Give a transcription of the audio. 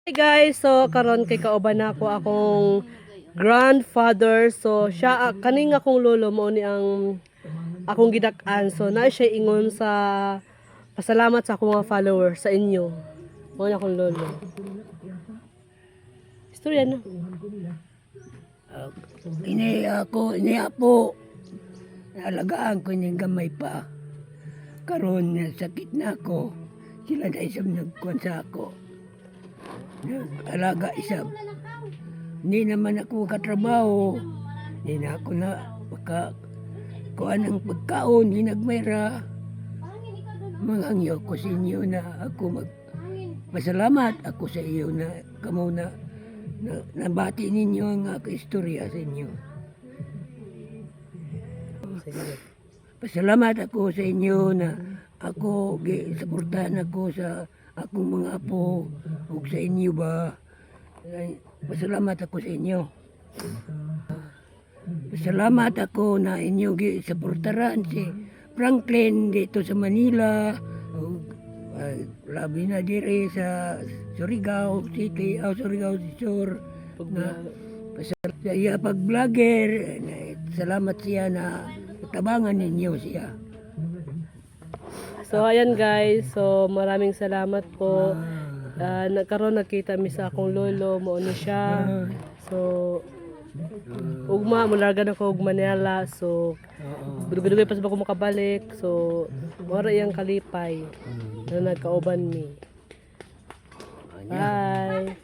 Hey guys, so karon kay kauban nako akong grandfather. So siya kaning akong lolo mo ni ang akong gidak-an. So na siya ingon sa pasalamat sa akong mga followers sa inyo. Mo na akong lolo. Istorya na. Ini apo. Naalagaan ko ini gamay pa. Karon na sakit na ako. Sila na isang nagkuhan sa ako. Alaga isang. Hindi naman ako katrabaho. Hindi na ako na kuhan ng pagkaon. Hinagmayra. Manghangyo ko sa inyo na ako pasalamat ako sa iyo na kamo na nabati ninyo ang istorya sa inyo. Pasalamat ako sa inyo na ako suportahan ako sa akong mga apo ug sa inyo ba. Pasalamat ako sa inyo. Pasalamat ako na inyo suportaran si Franklin dito sa Manila. Labi na dire sa Surigao City, Surigao Sur. Sa iya pag-vlogger, salamat siya na tabangan ninyo siya. So ayan guys, so maraming salamat po. Nagkaroon nakita mi sa akong lolo mo ni siya. So ugma mulargan ako ug Manila. So dugay pa sa ako makabalik. So mora iyang kalipay na nagkauban mi. Bye.